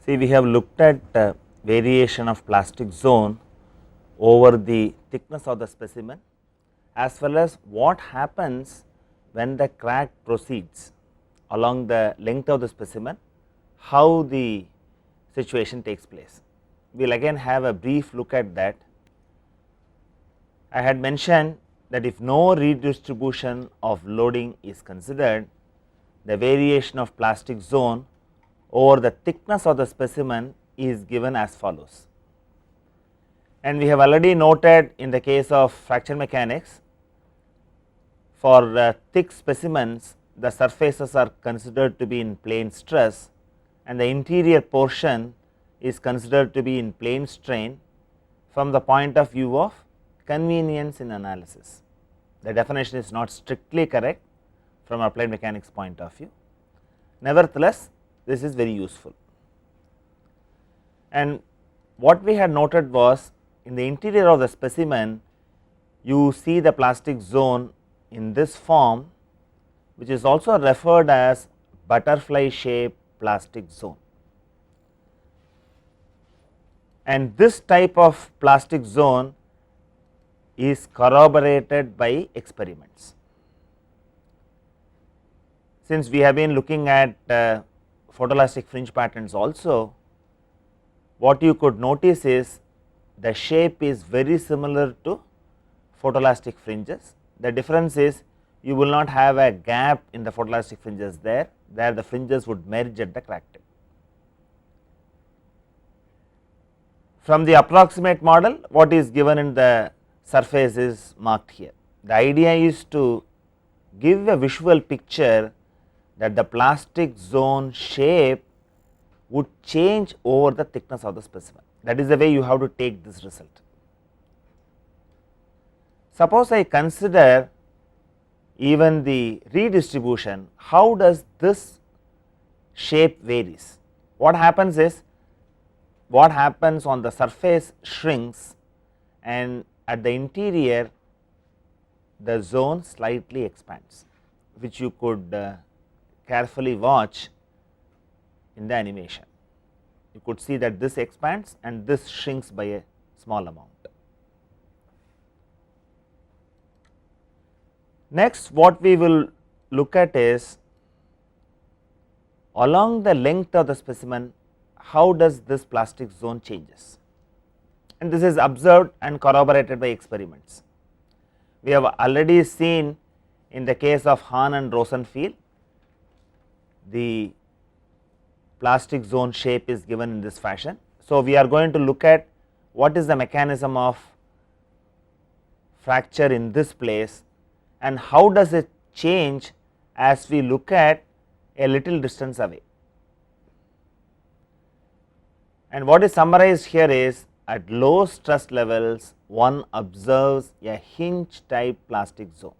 See, we have looked at variation of plastic zone over the thickness of the specimen as well as what happens when the crack proceeds along the length of the specimen, how the situation takes place. We will again have a brief look at that. I had mentioned that if no redistribution of loading is considered, the variation of plastic zone over the thickness of the specimen is given as follows. And we have already noted in the case of fracture mechanics, for thick specimens the surfaces are considered to be in plane stress and the interior portion is considered to be in plane strain from the point of view of convenience in analysis. The definition is not strictly correct from applied mechanics point of view. Nevertheless, this is very useful. And what we had noted was in the interior of the specimen, you see the plastic zone in this form, which is also referred as butterfly shaped plastic zone. And this type of plastic zone is corroborated by experiments. Since we have been looking at photoelastic fringe patterns also, what you could notice is the shape is very similar to photoelastic fringes. The difference is you will not have a gap in the photoelastic fringes there the fringes would merge at the crack tip. From the approximate model, what is given in the surface is marked here. The idea is to give a visual picture that the plastic zone shape would change over the thickness of the specimen. That is the way you have to take this result. Suppose I consider even the redistribution, how does this shape varies? What happens is, what happens on the surface shrinks and at the interior the zone slightly expands, which you could carefully watch in the animation. You could see that this expands and this shrinks by a small amount. Next, what we will look at is along the length of the specimen, how does this plastic zone changes, and this is observed and corroborated by experiments. We have already seen in the case of Hahn and Rosenfeld, the plastic zone shape is given in this fashion. So, we are going to look at what is the mechanism of fracture in this place and how does it change as we look at a little distance away. And what is summarized here is, at low stress levels one observes a hinge type plastic zone.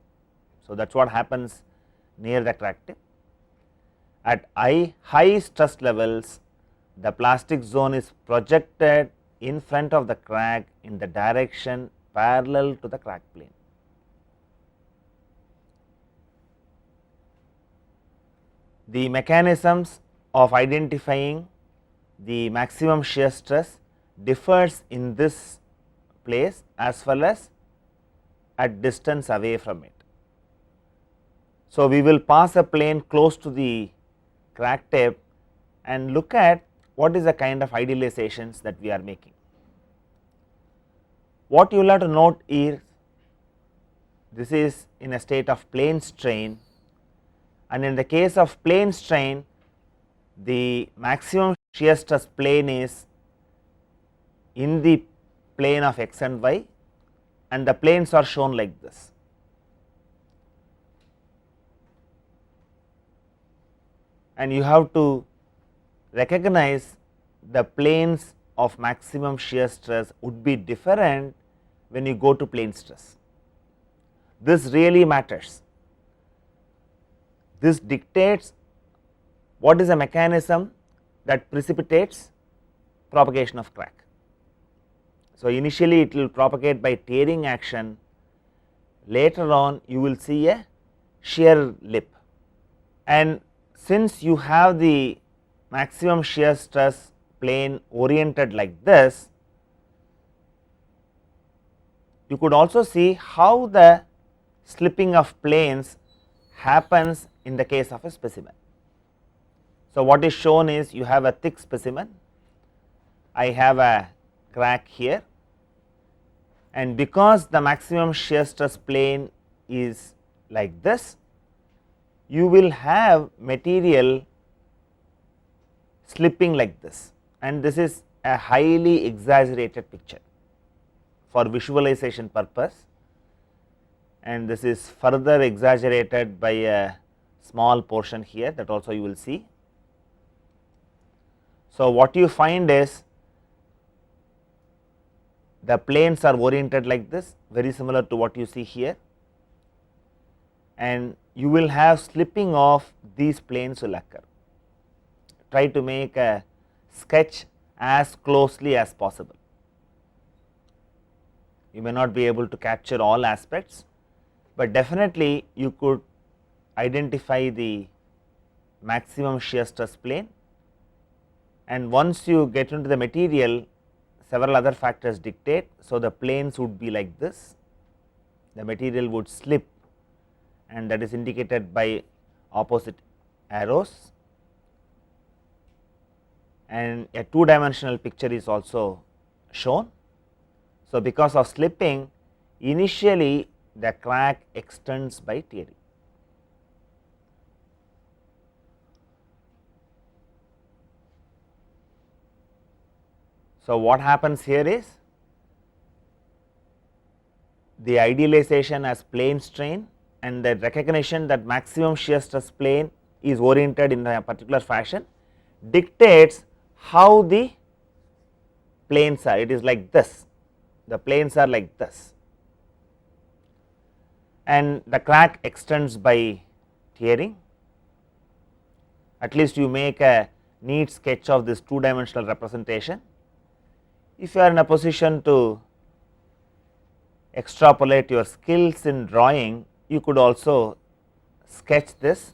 So, that is what happens near the crack tip. At high stress levels, the plastic zone is projected in front of the crack in the direction parallel to the crack plane. The mechanisms of identifying the maximum shear stress differs in this place as well as at distance away from it. So, we will pass a plane close to the crack tip and look at what is the kind of idealizations that we are making. What you will have to note is, this is in a state of plane strain, and in the case of plane strain the maximum shear stress plane is in the plane of x and y, and the planes are shown like this. And you have to recognize the planes of maximum shear stress would be different when you go to plane stress. This really matters. This dictates what is the mechanism that precipitates propagation of crack. So, initially it will propagate by tearing action, later on you will see a shear lip, and since you have the maximum shear stress plane oriented like this, you could also see how the slipping of planes happens in the case of a specimen. So, what is shown is you have a thick specimen, I have a crack here, and because the maximum shear stress plane is like this, you will have material slipping like this, and this is a highly exaggerated picture for visualization purpose, and this is further exaggerated by a small portion here, that also you will see. So, what you find is the planes are oriented like this, very similar to what you see here, and you will have slipping of these planes will occur. Try to make a sketch as closely as possible. You may not be able to capture all aspects, but definitely you could identify the maximum shear stress plane, and once you get into the material, several other factors dictate. So, the planes would be like this, the material would slip, and that is indicated by opposite arrows, and a two dimensional picture is also shown. So, because of slipping, initially the crack extends by tearing. So, what happens here is the idealization as plane strain and the recognition that maximum shear stress plane is oriented in a particular fashion dictates how the planes are. It is like this, the planes are like this, and the crack extends by tearing. At least you make a neat sketch of this two dimensional representation. If you are in a position to extrapolate your skills in drawing, you could also sketch this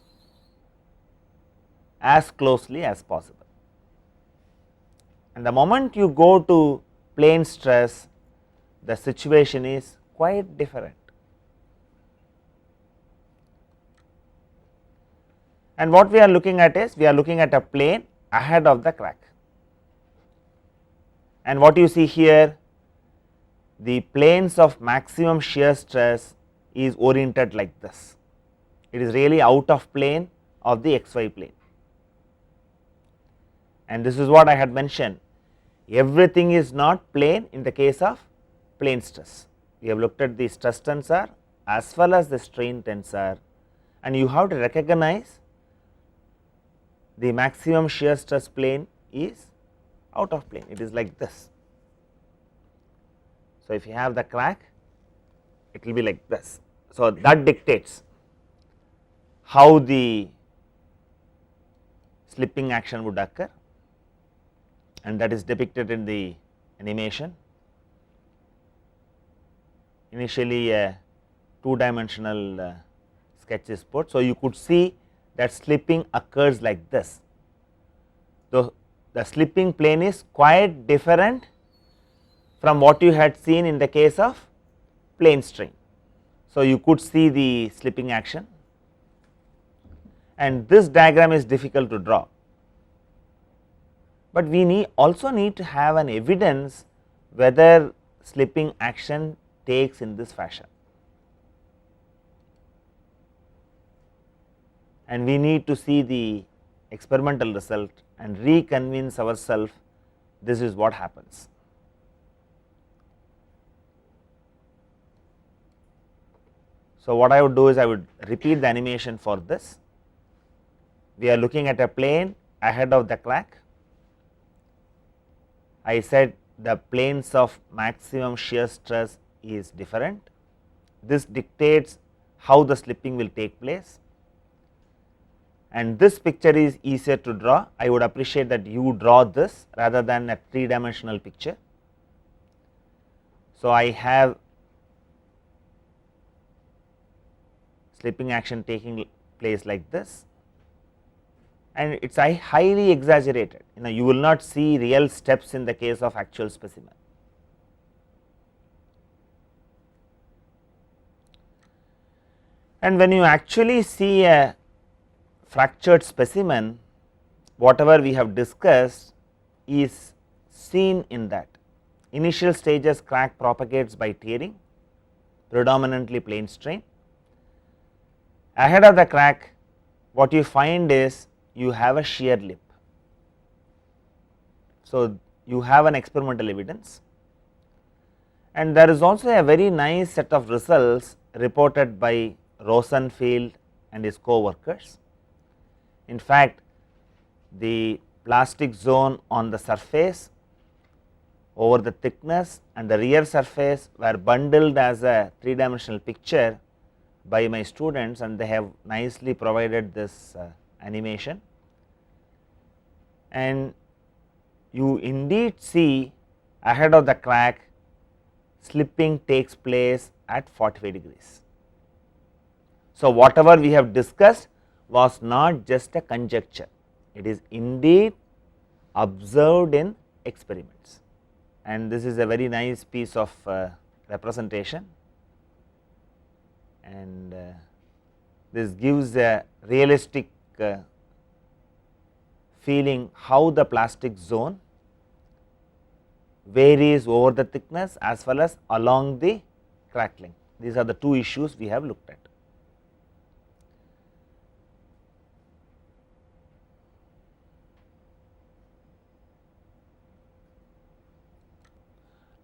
as closely as possible. And the moment you go to plane stress, the situation is quite different. And what we are looking at is, we are looking at a plane ahead of the crack. And what you see here, the planes of maximum shear stress is oriented like this. It is really out of plane of the xy plane. And this is what I had mentioned, everything is not plane in the case of plane stress. We have looked at the stress tensor as well as the strain tensor, and you have to recognize the maximum shear stress plane is out of plane, it is like this. So, if you have the crack, it will be like this. So, that dictates how the slipping action would occur, and that is depicted in the animation. Initially a two dimensional sketch is put. So, you could see that slipping occurs like this. So, the slipping plane is quite different from what you had seen in the case of plane strain. So, you could see the slipping action, and this diagram is difficult to draw, but we also need to have an evidence whether slipping action takes in this fashion, and we need to see the experimental result and reconvince ourselves this is what happens. So, what I would do is I would repeat the animation for this. We are looking at a plane ahead of the crack. I said the planes of maximum shear stress is different. This dictates how the slipping will take place, and this picture is easier to draw. I would appreciate that you draw this rather than a three dimensional picture. So, I have slipping action taking place like this, and it is highly exaggerated. You will not see real steps in the case of actual specimen. And when you actually see a fractured specimen, whatever we have discussed is seen in that. Initial stages, crack propagates by tearing, predominantly plane strain. Ahead of the crack, what you find is you have a shear lip. So, you have an experimental evidence, and there is also a very nice set of results reported by Rosenfield and his co-workers. In fact, the plastic zone on the surface, over the thickness and the rear surface were bundled as a 3-dimensional picture by my students, and they have nicely provided this animation. And you indeed see ahead of the crack slipping takes place at 45 degrees. So, whatever we have discussed was not just a conjecture, it is indeed observed in experiments, and this is a very nice piece of representation, and this gives a realistic feeling how the plastic zone varies over the thickness as well as along the crack length. These are the two issues we have looked at.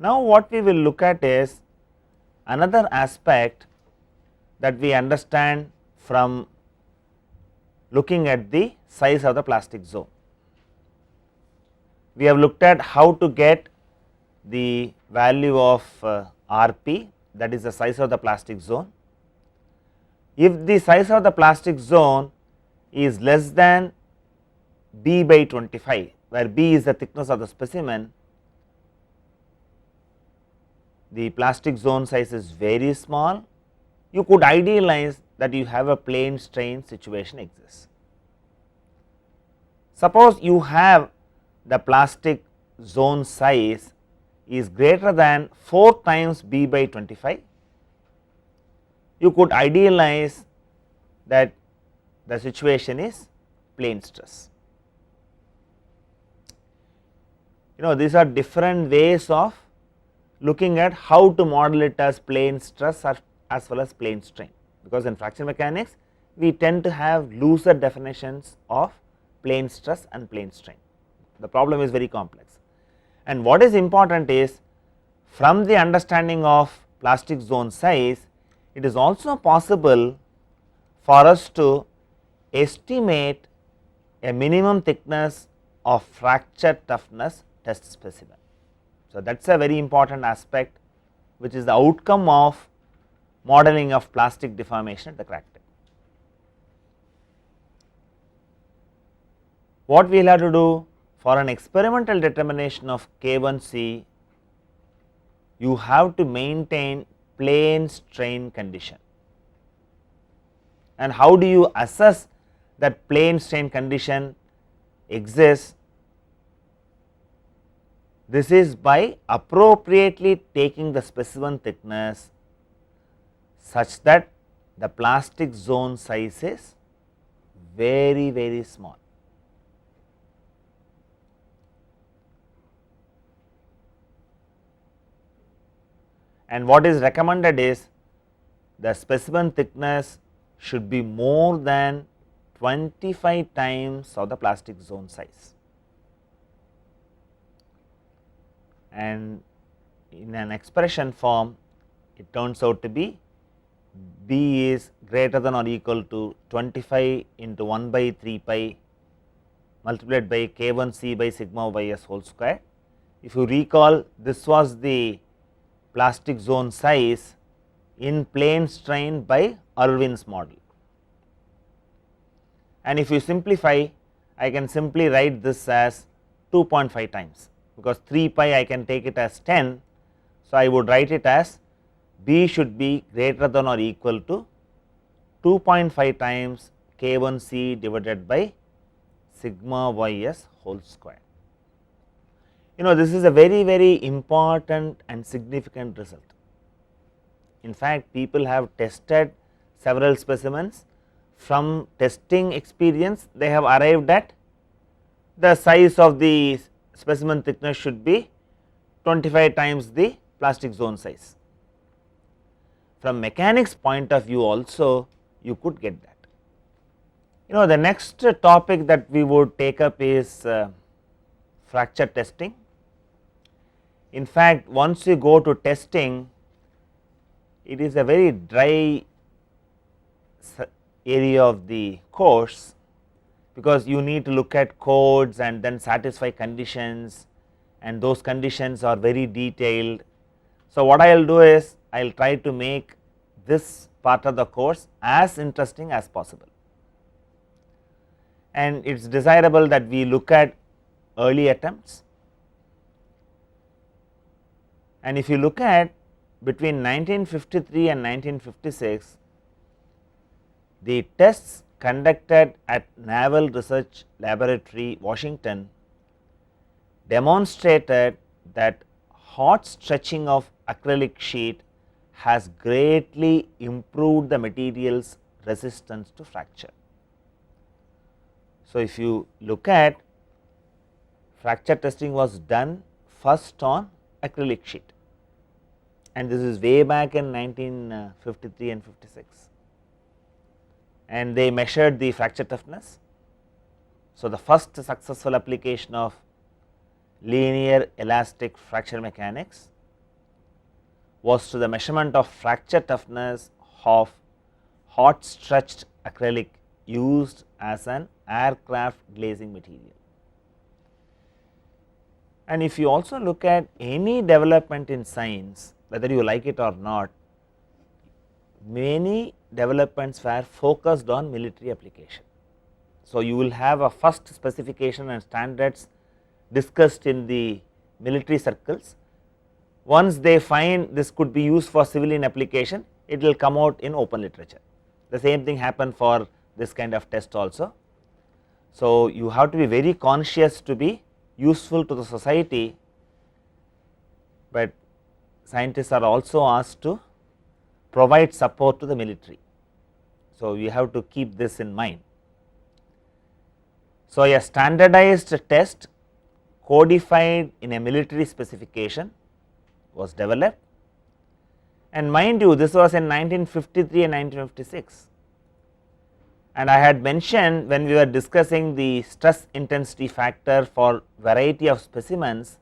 Now, what we will look at is another aspect that we understand from looking at the size of the plastic zone. We have looked at how to get the value of RP, that is the size of the plastic zone. If the size of the plastic zone is less than B by 25, where B is the thickness of the specimen, the plastic zone size is very small, you could idealize that you have a plane strain situation exists. Suppose you have the plastic zone size is greater than 4 times B by 25, you could idealize that the situation is plane stress. These are different ways of looking at how to model it as plane stress or as well as plane strain, because in fracture mechanics we tend to have looser definitions of plane stress and plane strain. The problem is very complex, and what is important is from the understanding of plastic zone size, it is also possible for us to estimate a minimum thickness of fracture toughness test specimen. So, that is a very important aspect which is the outcome of modeling of plastic deformation at the crack tip. What we will have to do for an experimental determination of K1C, you have to maintain plane strain condition. And how do you assess that plane strain condition exists? This is by appropriately taking the specimen thickness such that the plastic zone size is very, very small. And what is recommended is the specimen thickness should be more than 25 times of the plastic zone size. And in an expression form, it turns out to be B is greater than or equal to 25 into 1 by 3 pi multiplied by K1C by sigma ys whole square. If you recall, this was the plastic zone size in plane strain by Irwin's model. And if you simplify, I can simply write this as 2.5 times, because 3 pi I can take it as 10. So, I would write it as B should be greater than or equal to 2.5 times K1C divided by sigma ys whole square. This is a very important and significant result. In fact, people have tested several specimens. From testing experience, they have arrived at the size of the specimen thickness should be 25 times the plastic zone size. From mechanics point of view also, you could get that. The next topic that we would take up is fracture testing. In fact, once you go to testing, it is a very dry area of the course, because you need to look at codes and then satisfy conditions, and those conditions are very detailed. So, what I will do is I will try to make this part of the course as interesting as possible, and it is desirable that we look at early attempts. And if you look at between 1953 and 1956, the tests conducted at Naval Research Laboratory, Washington, demonstrated that hot stretching of acrylic sheet has greatly improved the material's resistance to fracture. So, if you look at, fracture testing was done first on acrylic sheet, and this is way back in 1953 and 56, and they measured the fracture toughness. So, the first successful application of linear elastic fracture mechanics was to the measurement of fracture toughness of hot stretched acrylic used as an aircraft glazing material. And if you also look at any development in science, whether you like it or not, many developments were focused on military application. So, you will have a first specification and standards discussed in the military circles. Once they find this could be used for civilian application, it will come out in open literature. The same thing happened for this kind of test also. So, you have to be very conscious to be useful to the society, but scientists are also asked to provide support to the military. So, we have to keep this in mind. So, a standardized test codified in a military specification was developed, and mind you, this was in 1953 and 1956. And I had mentioned when we were discussing the stress intensity factor for variety of specimens,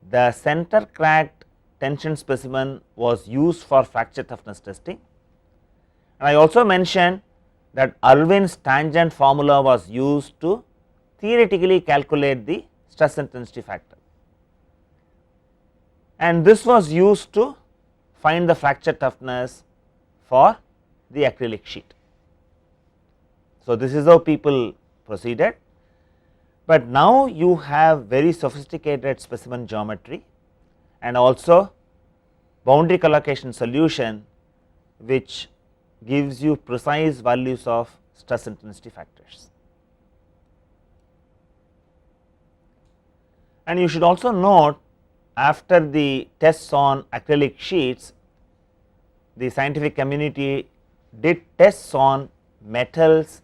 the center cracked tension specimen was used for fracture toughness testing. And I also mentioned that Irwin's tangent formula was used to theoretically calculate the stress intensity factor, and this was used to find the fracture toughness for the acrylic sheet. So, this is how people proceeded, but now you have very sophisticated specimen geometry and also boundary collocation solution, which gives you precise values of stress intensity factors. And you should also note, after the tests on acrylic sheets, the scientific community did tests on metals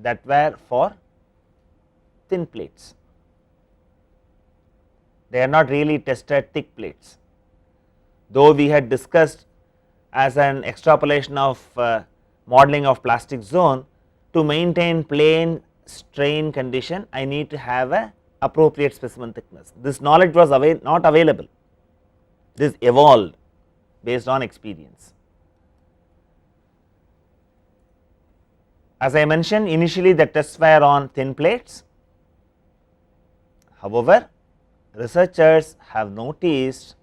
that were for thin plates. They are not really tested thick plates, though we had discussed as an extrapolation of modeling of plastic zone, to maintain plane strain condition, I need to have a appropriate specimen thickness. This knowledge was not available, this evolved based on experience. As I mentioned, initially the tests were on thin plates. However, researchers have noticed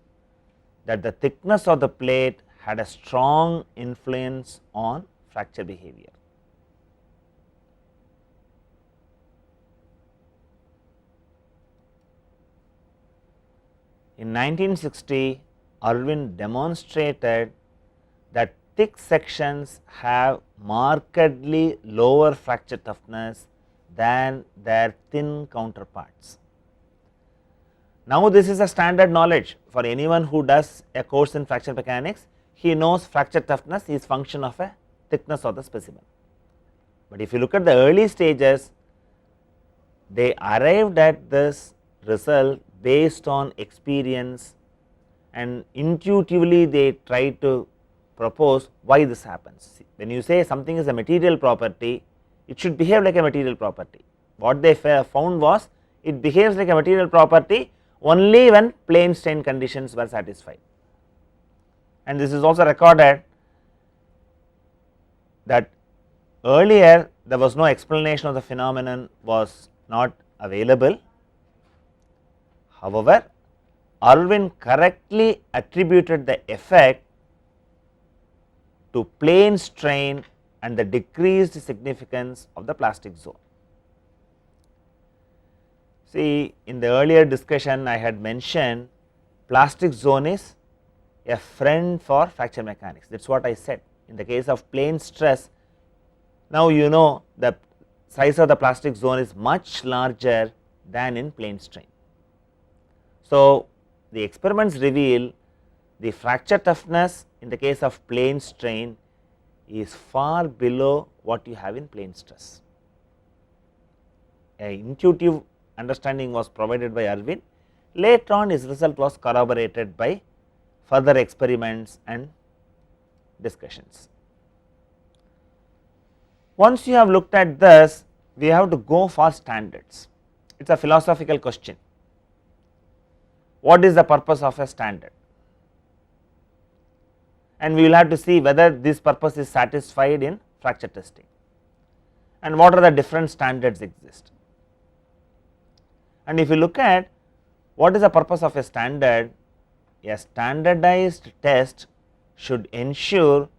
that the thickness of the plate had a strong influence on fracture behavior. In 1960, Irwin demonstrated that thick sections have markedly lower fracture toughness than their thin counterparts. Now, this is a standard knowledge for anyone who does a course in fracture mechanics. He knows fracture toughness is function of a thickness of the specimen. But if you look at the early stages, they arrived at this result based on experience, and intuitively they try to propose why this happens. When you say something is a material property, it should behave like a material property. What they found was it behaves like a material property only when plane strain conditions were satisfied. And this is also recorded that earlier there was no explanation of the phenomenon was not available. However, Irwin correctly attributed the effect to plane strain and the decreased significance of the plastic zone. See, in the earlier discussion I had mentioned plastic zone is a friend for fracture mechanics, that is what I said. In the case of plane stress, now you know the size of the plastic zone is much larger than in plane strain. So, the experiments reveal the fracture toughness in the case of plane strain is far below what you have in plane stress. An intuitive understanding was provided by Irwin. Later on his result was corroborated by further experiments and discussions. Once you have looked at this, we have to go for standards. It is a philosophical question. What is the purpose of a standard? And we will have to see whether this purpose is satisfied in fracture testing, and what are the different standards exist. And if you look at what is the purpose of a standard, a standardized test should ensure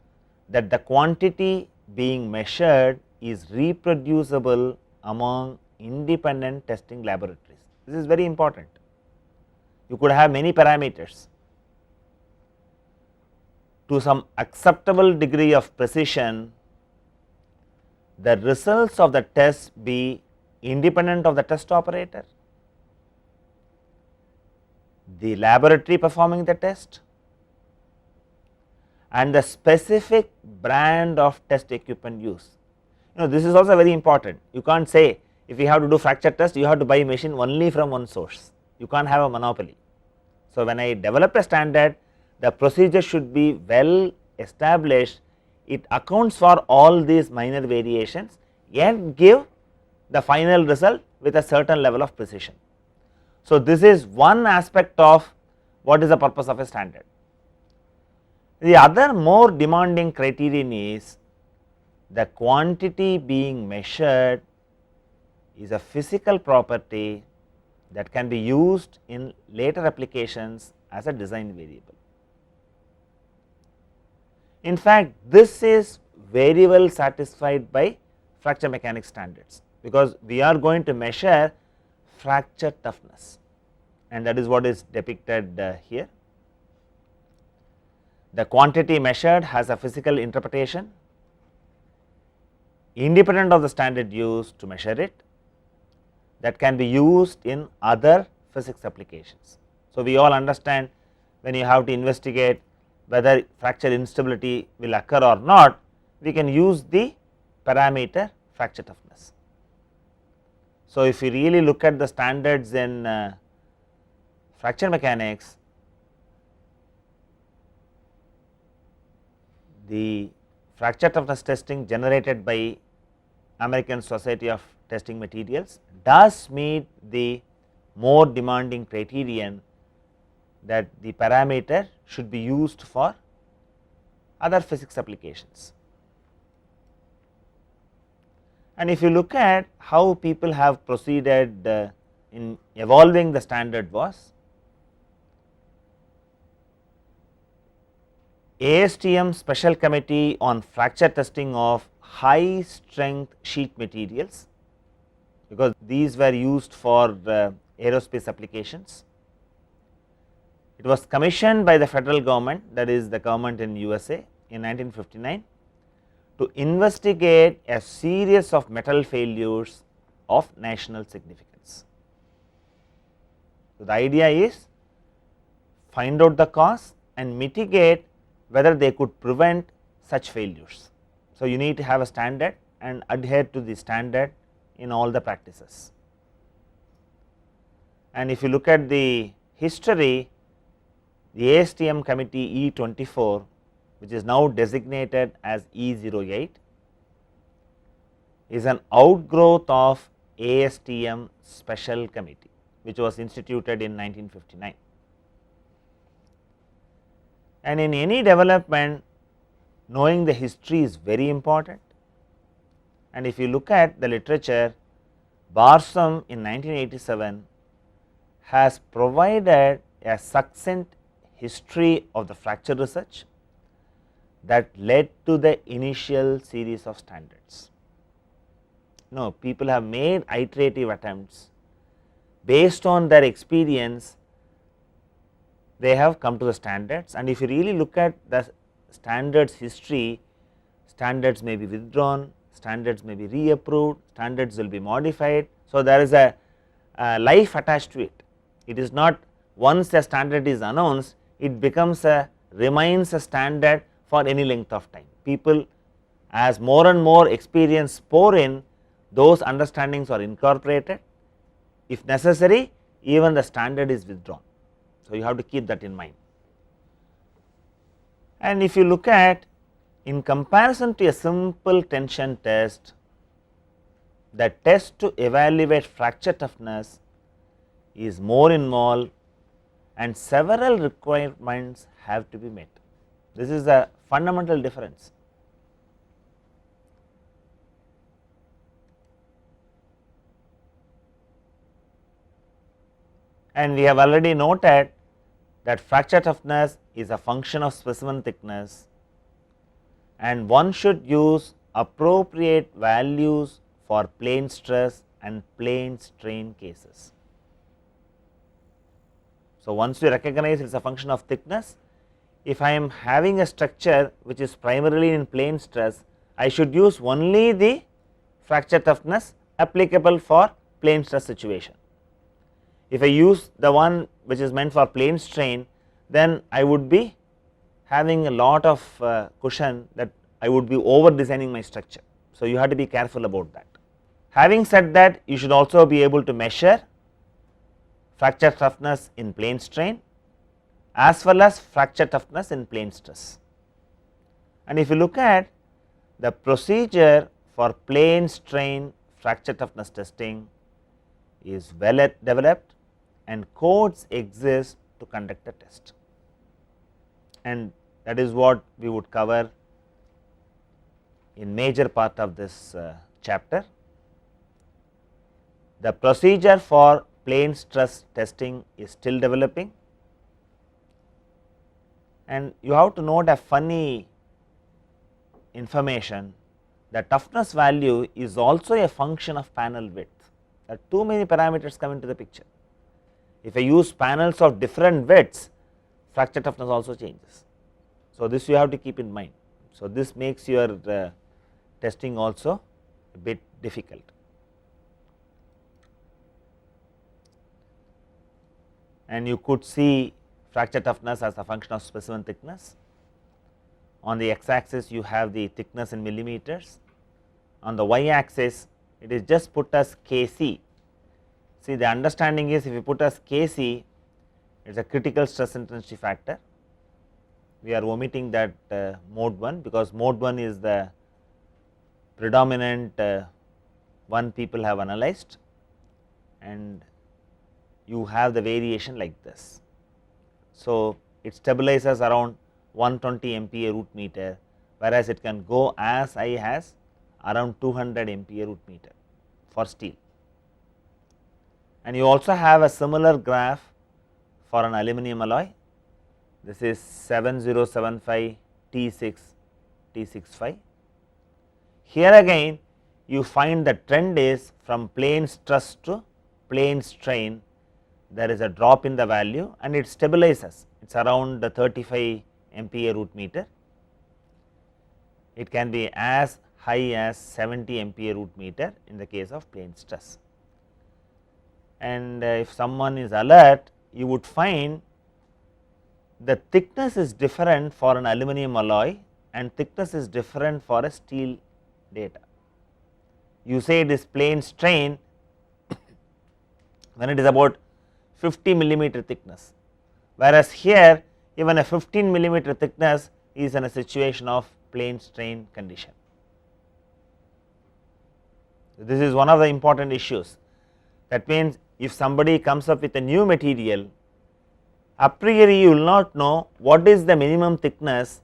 that the quantity being measured is reproducible among independent testing laboratories. This is very important. You could have many parameters to some acceptable degree of precision. The results of the test be independent of the test operator, the laboratory performing the test, and the specific brand of test equipment used. This is also very important. You can't say if you have to do fracture test, you have to buy a machine only from one source. You can't have a monopoly. So, when I develop a standard, the procedure should be well established. It accounts for all these minor variations and give the final result with a certain level of precision. So, this is one aspect of what is the purpose of a standard. The other more demanding criterion is the quantity being measured is a physical property that can be used in later applications as a design variable. In fact, this is very well satisfied by fracture mechanics standards, because we are going to measure fracture toughness, and that is what is depicted here. The quantity measured has a physical interpretation independent of the standard used to measure it, that can be used in other physics applications. So, we all understand when you have to investigate whether fracture instability will occur or not, we can use the parameter fracture toughness. So, if you really look at the standards in fracture mechanics, the fracture toughness testing generated by American Society of Testing Materials does meet the more demanding criterion that the parameter should be used for other physics applications. And if you look at how people have proceeded in evolving the standard was, ASTM Special Committee on Fracture Testing of High Strength Sheet Materials, because these were used for aerospace applications. It was commissioned by the federal government, that is the government in USA, in 1959 to investigate a series of metal failures of national significance. So, the idea is find out the cause and mitigate whether they could prevent such failures. So, you need to have a standard and adhere to the standard in all the practices. And if you look at the history, the ASTM committee E24, which is now designated as E08, is an outgrowth of ASTM special committee, which was instituted in 1959. And in any development, knowing the history is very important. And if you look at the literature, Barsham in 1987 has provided a succinct history of the fracture research that led to the initial series of standards. No, people have made iterative attempts based on their experience, they have come to the standards, and if you really look at the standards history, standards may be withdrawn, standards may be reapproved, standards will be modified. So, there is a life attached to it. It is not once a standard is announced, it becomes remains a standard for any length of time. People, as more and more experience pour in, those understandings are incorporated. If necessary, even the standard is withdrawn. So, you have to keep that in mind. And if you look at, in comparison to a simple tension test, the test to evaluate fracture toughness is more involved and several requirements have to be met. This is a fundamental difference. And we have already noted that fracture toughness is a function of specimen thickness, and one should use appropriate values for plane stress and plane strain cases. So, once we recognize it is a function of thickness, if I am having a structure which is primarily in plane stress, I should use only the fracture toughness applicable for plane stress situation. If I use the one which is meant for plane strain, then I would be having a lot of cushion, that I would be over designing my structure. So, you have to be careful about that. Having said that, you should also be able to measure fracture toughness in plane strain as well as fracture toughness in plane stress. And if you look at the procedure for plane strain fracture toughness testing is well developed and codes exist to conduct the test, and that is what we would cover in major part of this chapter. The procedure for plane stress testing is still developing, and you have to note a funny information. The toughness value is also a function of panel width. There are too many parameters come into the picture. If I use panels of different widths, fracture toughness also changes. So, this you have to keep in mind. So, this makes your testing also a bit difficult. And you could see fracture toughness as a function of specimen thickness. On the x axis you have the thickness in millimeters, on the y axis it is just put as Kc. See, the understanding is, if you put as Kc, it is a critical stress intensity factor. We are omitting that mode 1, because mode 1 is the predominant one people have analyzed, and you have the variation like this. So, it stabilizes around 120 MPa root meter, whereas it can go as high as around 200 MPa root meter for steel. And you also have a similar graph for an aluminum alloy. This is 7075 T6 T65. Here again you find the trend is from plane stress to plane strain, there is a drop in the value and it stabilizes, it is around the 35 MPa root meter. It can be as high as 70 MPa root meter in the case of plane stress. And if someone is alert, you would find the thickness is different for an aluminum alloy and thickness is different for a steel data. You say it is plane strain when it is about 50 millimeter thickness, whereas here even a 15 millimeter thickness is in a situation of plane strain condition. This is one of the important issues. That means, if somebody comes up with a new material, a priori you will not know what is the minimum thickness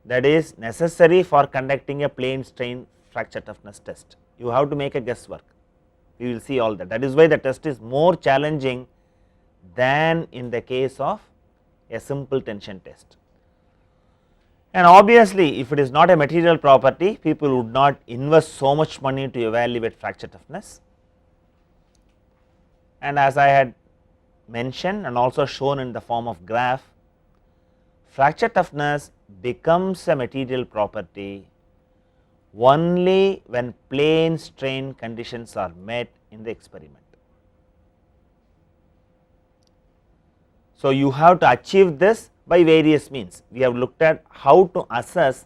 that is necessary for conducting a plane strain fracture toughness test. You have to make a guesswork. We will see all that. That is why the test is more challenging than in the case of a simple tension test. And obviously, if it is not a material property, people would not invest so much money to evaluate fracture toughness. And as I had mentioned and also shown in the form of graph, fracture toughness becomes a material property only when plane strain conditions are met in the experiment. So, you have to achieve this by various means. We have looked at how to assess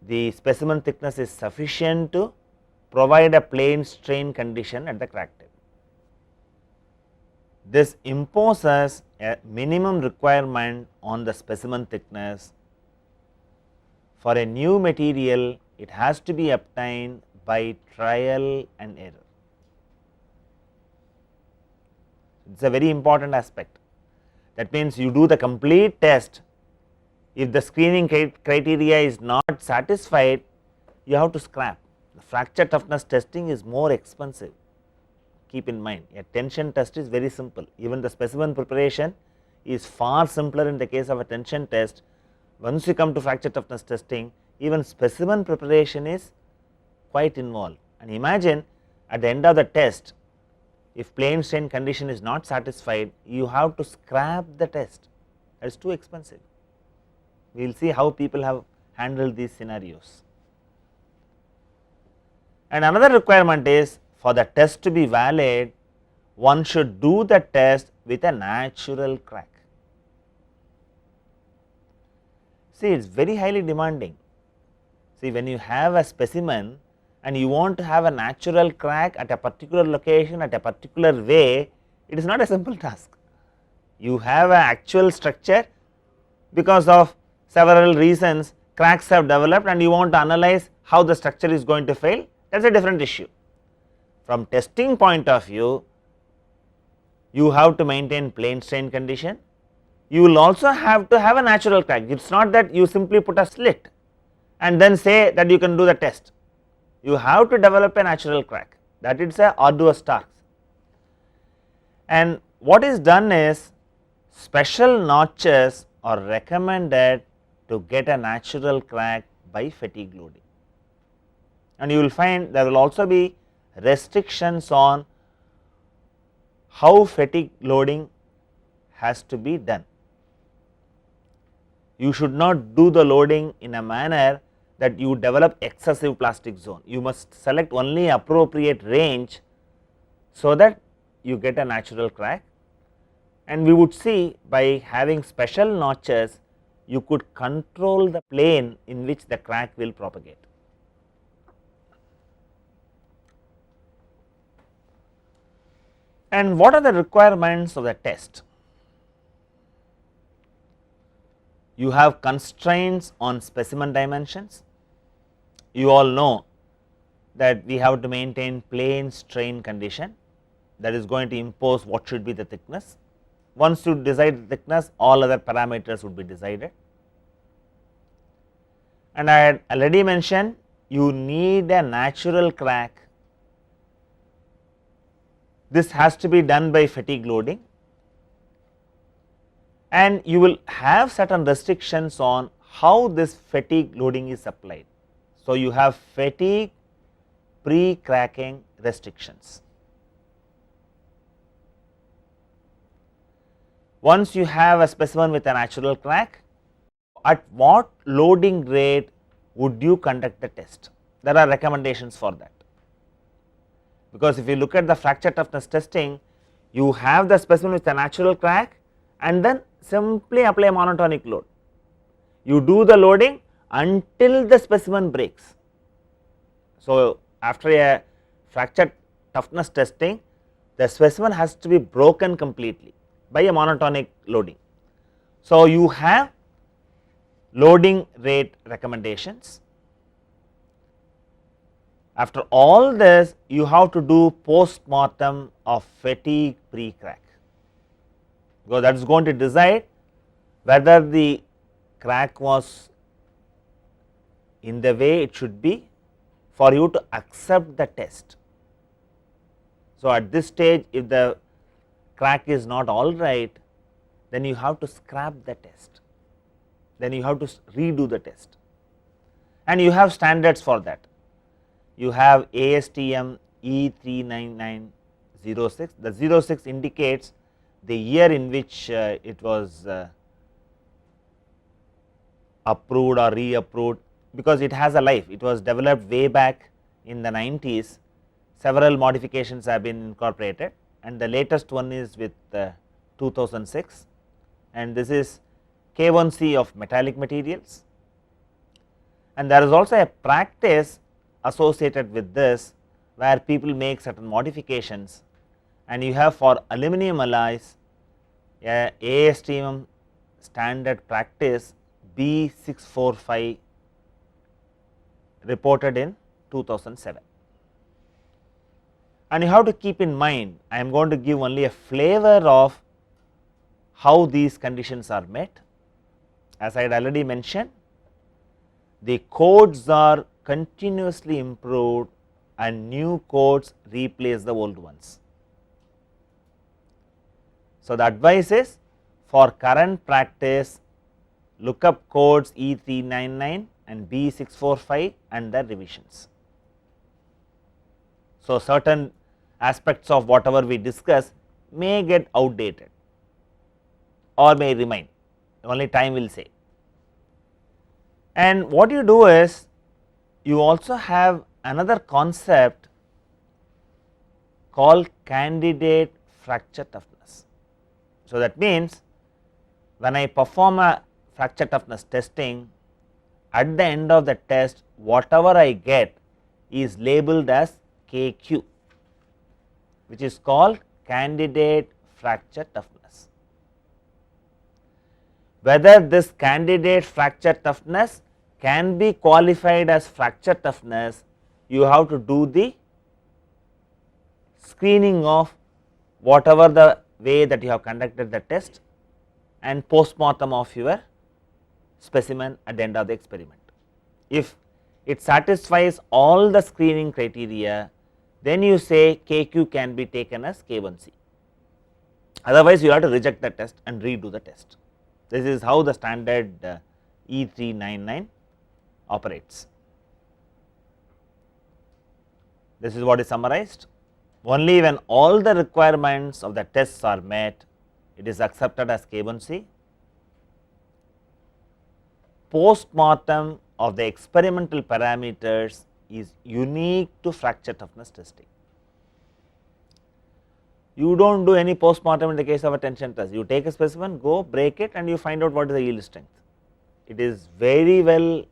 the specimen thickness is sufficient to provide a plane strain condition at the crack tip. This imposes a minimum requirement on the specimen thickness. For a new material, it has to be obtained by trial and error. It is a very important aspect. That means, you do the complete test. If the screening criteria is not satisfied, you have to scrap. The fracture toughness testing is more expensive. Keep in mind, a tension test is very simple. Even the specimen preparation is far simpler in the case of a tension test. Once you come to fracture toughness testing, even specimen preparation is quite involved. And imagine, at the end of the test, if plane strain condition is not satisfied, you have to scrap the test. That is too expensive. We will see how people have handled these scenarios. And another requirement is, for the test to be valid, one should do the test with a natural crack. See, it is very highly demanding. See, when you have a specimen and you want to have a natural crack at a particular location at a particular way, it is not a simple task. You have an actual structure, because of several reasons cracks have developed and you want to analyze how the structure is going to fail, that is a different issue. From testing point of view, you have to maintain plane strain condition. You will also have to have a natural crack. It is not that you simply put a slit and then say that you can do the test. You have to develop a natural crack, that is a arduous task. And what is done is, special notches are recommended to get a natural crack by fatigue loading. And you will find there will also be restrictions on how fatigue loading has to be done. You should not do the loading in a manner that you develop excessive plastic zone. You must select only appropriate range, so that you get a natural crack. And we would see, by having special notches, you could control the plane in which the crack will propagate. And what are the requirements of the test? You have constraints on specimen dimensions. You all know that we have to maintain plane strain condition, that is going to impose what should be the thickness. Once you decide the thickness, all other parameters would be decided. And I had already mentioned, you need a natural crack. This has to be done by fatigue loading, and you will have certain restrictions on how this fatigue loading is applied. So, you have fatigue pre-cracking restrictions. Once you have a specimen with a natural crack, at what loading rate would you conduct the test? There are recommendations for that, because if you look at the fracture toughness testing, you have the specimen with a natural crack and then simply apply a monotonic load. You do the loading until the specimen breaks. So, after a fracture toughness testing, the specimen has to be broken completely by a monotonic loading. So, you have loading rate recommendations. After all this, you have to do post mortem of fatigue pre crack, because that is going to decide whether the crack was in the way it should be for you to accept the test. So, at this stage, if the crack is not all right, then you have to scrap the test, then you have to redo the test, and you have standards for that. You have ASTM E39906, the 06 indicates the year in which it was approved or reapproved, because it has a life. It was developed way back in the 90s, several modifications have been incorporated, and the latest one is with 2006, and this is K1C of metallic materials. And there is also a practice associated with this, where people make certain modifications, and you have for aluminum alloys a ASTM standard practice B645 reported in 2007. And you have to keep in mind, I am going to give only a flavor of how these conditions are met. As I had already mentioned, the codes are continuously improved and new codes replace the old ones. So, the advice is, for current practice, look up codes E399 and B645 and their revisions. So, certain aspects of whatever we discuss may get outdated or may remain, only time will say. And what you do is, you also have another concept called candidate fracture toughness. So, that means when I perform a fracture toughness testing, at the end of the test whatever I get is labeled as KQ, which is called candidate fracture toughness. Whether this candidate fracture toughness can be qualified as fracture toughness, you have to do the screening of whatever the way that you have conducted the test and post mortem of your specimen at the end of the experiment. If it satisfies all the screening criteria, then you say KQ can be taken as K1C, otherwise you have to reject the test and redo the test. This is how the standard E399 operates. This is what is summarized. Only when all the requirements of the tests are met, it is accepted as K1C. Post mortem of the experimental parameters is unique to fracture toughness testing. You do not do any post mortem in the case of a tension test. You take a specimen, go break it, and you find out what is the yield strength. It is very well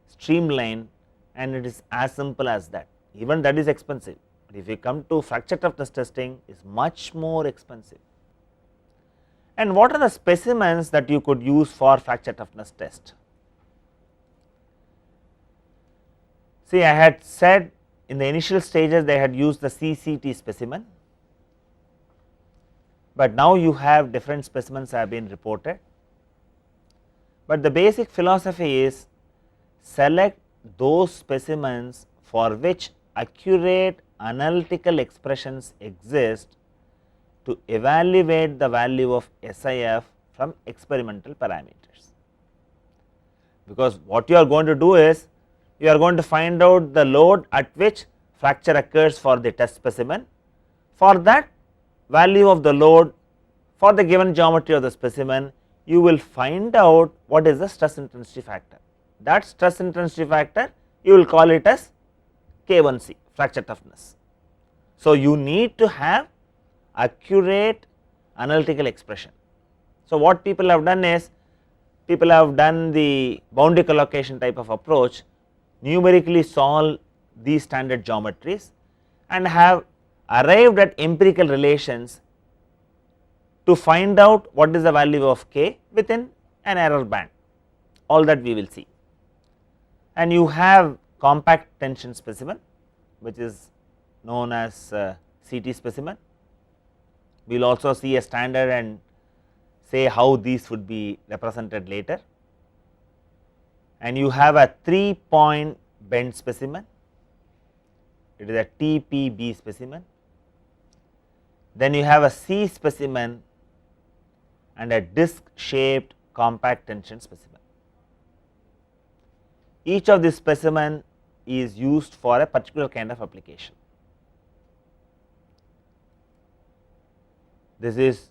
streamlined, and it is as simple as that. Even that is expensive. But if you come to fracture toughness testing, it is much more expensive. And what are the specimens that you could use for fracture toughness test? See, I had said in the initial stages they had used the CCT specimen, but now you have different specimens have been reported. But the basic philosophy is, select those specimens for which accurate analytical expressions exist to evaluate the value of SIF from experimental parameters. Because what you are going to do is, you are going to find out the load at which fracture occurs for the test specimen. For that value of the load for the given geometry of the specimen, you will find out what is the stress intensity factor. that stress intensity factor you will call it as K1C, fracture toughness. So, you need to have accurate analytical expression. So, what people have done is, people have done the boundary collocation type of approach, numerically solve these standard geometries and have arrived at empirical relations to find out what is the value of K within an error band, all that we will see. And you have compact tension specimen, which is known as CT specimen. We will also see a standard and say how these would be represented later. And you have a 3-point bend specimen, it is a TPB specimen. Then you have a C specimen and a disc shaped compact tension specimen. Each of these specimen is used for a particular kind of application. This is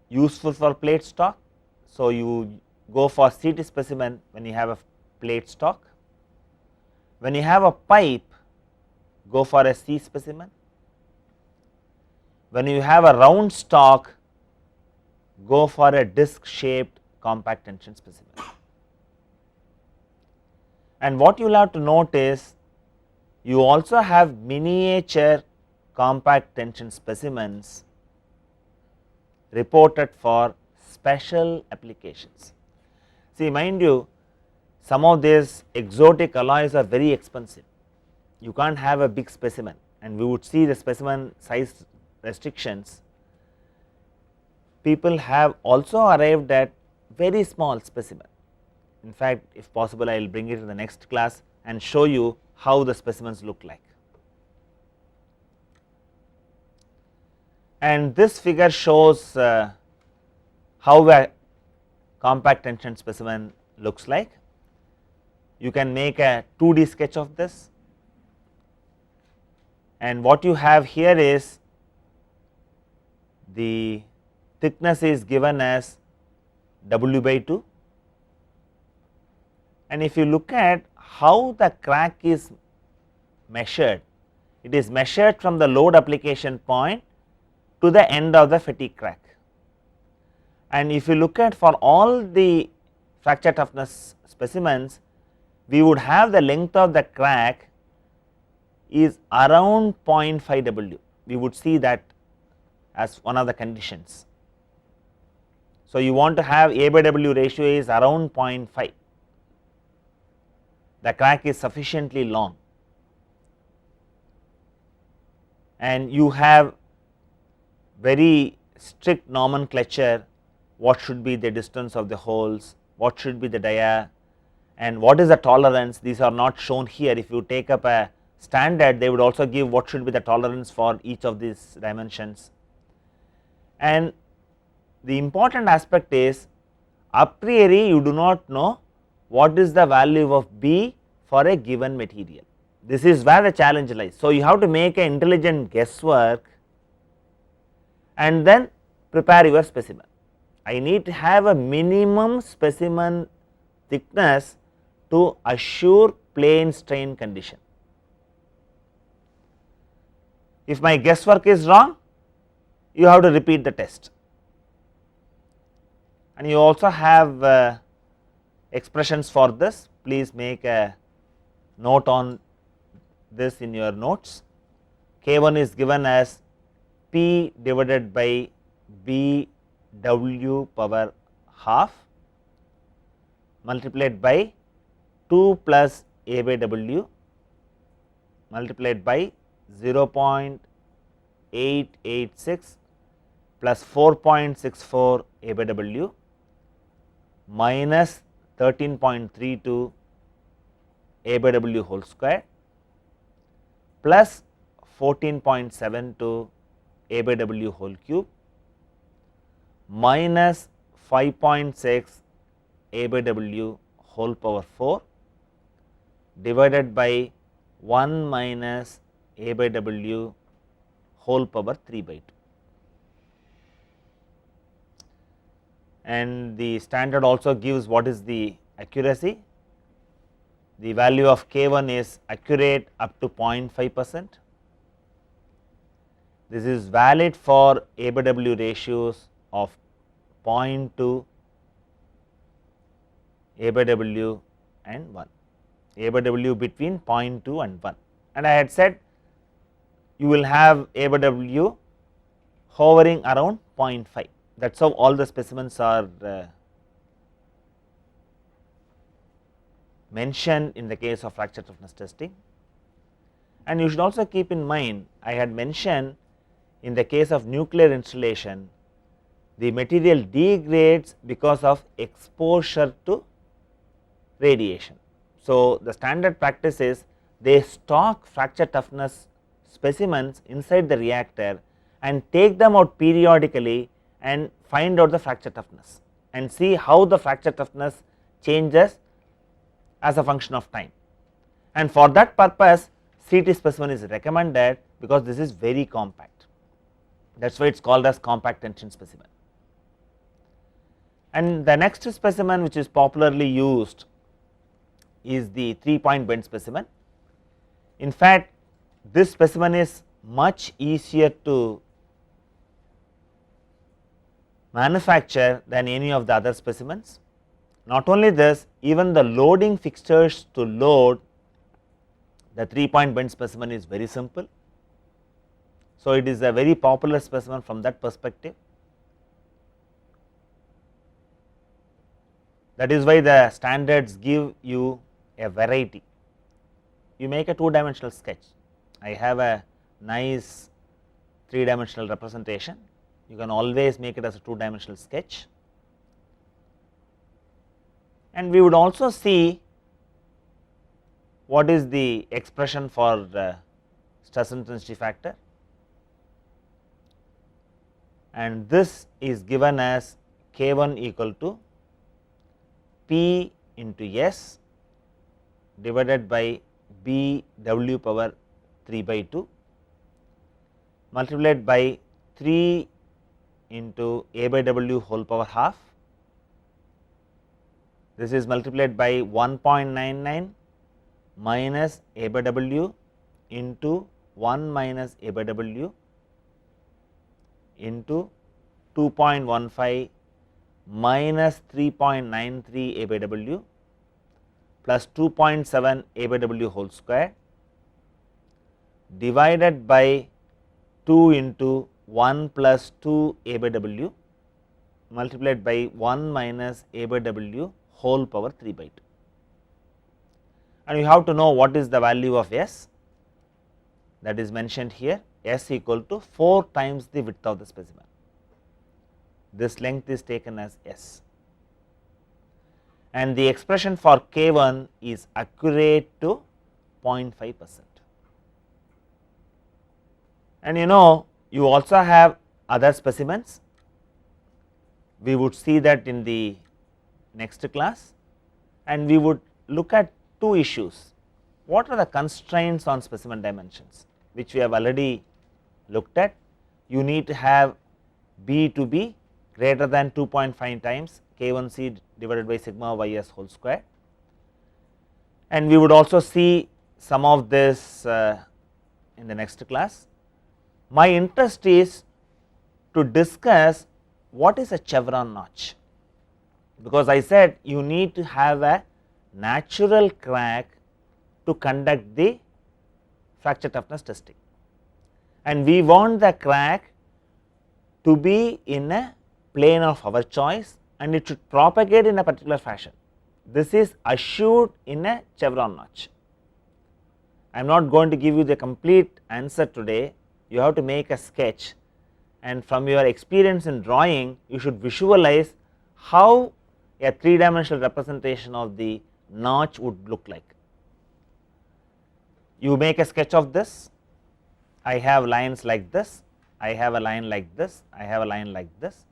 useful for plate stock. So, you go for CT specimen when you have a plate stock. When you have a pipe, go for a C specimen. When you have a round stock, go for a disc shaped compact tension specimen. And what you will have to note is, you also have miniature compact tension specimens reported for special applications. See, mind you, some of these exotic alloys are very expensive. You can't have a big specimen, and we would see the specimen size restrictions. People have also arrived at very small specimen. In fact, if possible, I will bring it in the next class and show you how the specimens look like. And this figure shows how a compact tension specimen looks like. You can make a 2D sketch of this, and what you have here is the thickness is given as W by 2, and if you look at how the crack is measured, it is measured from the load application point to the end of the fatigue crack. And if you look at for all the fracture toughness specimens, we would have the length of the crack is around 0.5 W. We would see that as one of the conditions. So, you want to have A by W ratio is around 0.5. The crack is sufficiently long, and you have very strict nomenclature, what should be the distance of the holes, what should be the dia, and what is the tolerance. These are not shown here. If you take up a standard, they would also give what should be the tolerance for each of these dimensions. And the important aspect is, a priori you do not know what is the value of B for a given material. This is where the challenge lies. So, you have to make an intelligent guesswork and then prepare your specimen. I need to have a minimum specimen thickness to assure plane strain condition. If my guesswork is wrong, you have to repeat the test. And you also have expressions for this. Please make a note on this in your notes. K1 is given as P divided by B W power half multiplied by 2 plus A by W multiplied by 0.886 plus 4.64 A by W minus 13.32 A by W whole square plus 14.72 A by W whole cube minus 5.6 A by W whole power 4 divided by 1 minus A by W whole power 3 by 2. And the standard also gives what is the accuracy. the value of K1 is accurate up to 0.5%. This is valid for A by W ratios of 0.2, A by W and 1, A by W between 0.2 and 1, and I had said you will have A by W hovering around 0.5. That is how all the specimens are mentioned in the case of fracture toughness testing. And you should also keep in mind, I had mentioned in the case of nuclear installation, the material degrades because of exposure to radiation. So, the standard practice is they stock fracture toughness specimens inside the reactor and take them out periodically and find out the fracture toughness and see how the fracture toughness changes as a function of time. And for that purpose, CT specimen is recommended because this is very compact. That is why it is called as compact tension specimen. And the next specimen which is popularly used is the 3-point bend specimen. In fact, this specimen is much easier to manufacture than any of the other specimens. Not only this, even the loading fixtures to load the 3-point bend specimen is very simple. So, it is a very popular specimen from that perspective. That is why the standards give you a variety. You make a 2-dimensional sketch. I have a nice 3-dimensional representation. You can always make it as a 2-dimensional sketch. And we would also see what is the expression for stress intensity factor, and this is given as K1 equal to P into S divided by B W power 3 by 2 multiplied by 3 into A by W whole power half. This is multiplied by 1.99 minus A by W into 1 minus A by W into 2.15 minus 3.93 A by W plus 2.7 A by W whole square divided by 2 into 1 plus 2 A by W multiplied by 1 minus A by W whole power 3 by 2. And you have to know what is the value of S, that is mentioned here, S equal to 4 times the width of the specimen. This length is taken as S, and the expression for K1 is accurate to 0.5%. And you also have other specimens. We would see that in the next class, and we would look at 2 issues. What are the constraints on specimen dimensions, which we have already looked at? You need to have B to be greater than 2.5 times K1C divided by sigma ys whole square, and we would also see some of this in the next class. My interest is to discuss what is a chevron notch, because I said you need to have a natural crack to conduct the fracture toughness testing, and we want the crack to be in a plane of our choice and it should propagate in a particular fashion. This is assured in a chevron notch. I am not going to give you the complete answer today. You have to make a sketch, and from your experience in drawing you should visualize how a 3-dimensional representation of the notch would look like. You make a sketch of this. I have lines like this, I have a line like this, I have a line like this,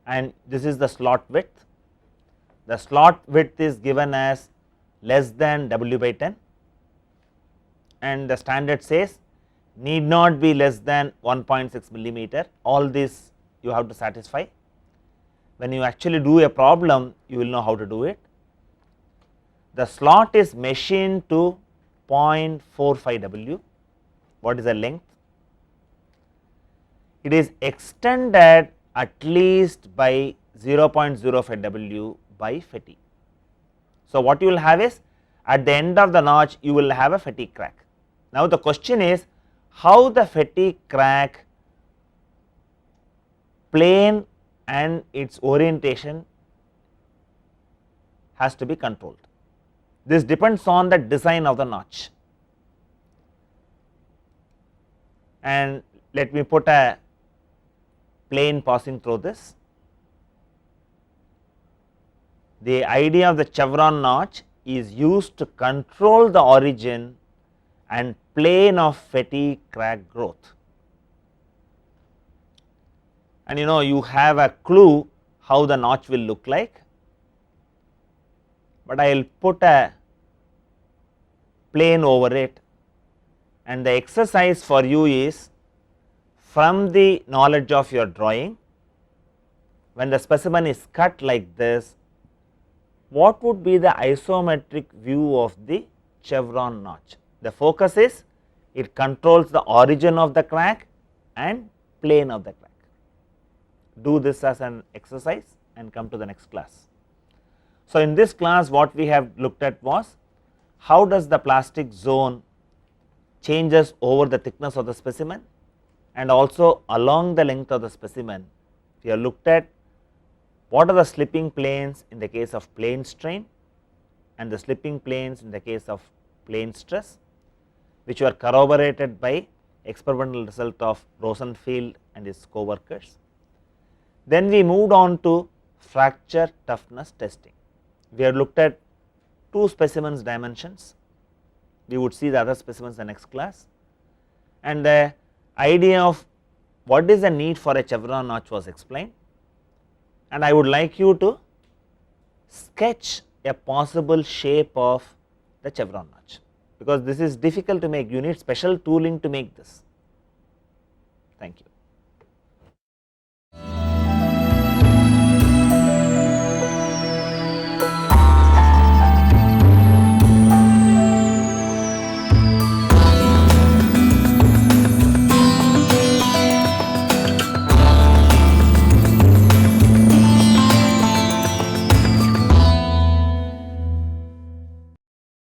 and this is the slot width. The slot width is given as less than W by 10, and the standard says need not be less than 1.6 millimeter. All this you have to satisfy. When you actually do a problem, you will know how to do it. the slot is machined to 0.45 W. What is the length? It is extended at least by 0.05 W by fatigue. So, what you will have is, at the end of the notch you will have a fatigue crack. Now, the question is how the fatigue crack plane and its orientation has to be controlled. This depends on the design of the notch, and let me put a plane passing through this. The idea of the chevron notch is used to control the origin and plane of fatigue crack growth. And you have a clue how the notch will look like, but I will put a plane over it, and the exercise for you is, from the knowledge of your drawing, when the specimen is cut like this, what would be the isometric view of the chevron notch? The focus is it controls the origin of the crack and plane of the crack. Do this as an exercise and come to the next class. So, in this class what we have looked at was, how does the plastic zone changes over the thickness of the specimen and also along the length of the specimen. We have looked at what are the slipping planes in the case of plane strain and the slipping planes in the case of plane stress, which were corroborated by experimental result of Rosenfield and his co-workers. Then we moved on to fracture toughness testing. We have looked at two specimens dimensions. We would see the other specimens in the next class, and the idea of what is the need for a chevron notch was explained, and I would like you to sketch a possible shape of the chevron notch, because this is difficult to make. You need special tooling to make this. Thank you.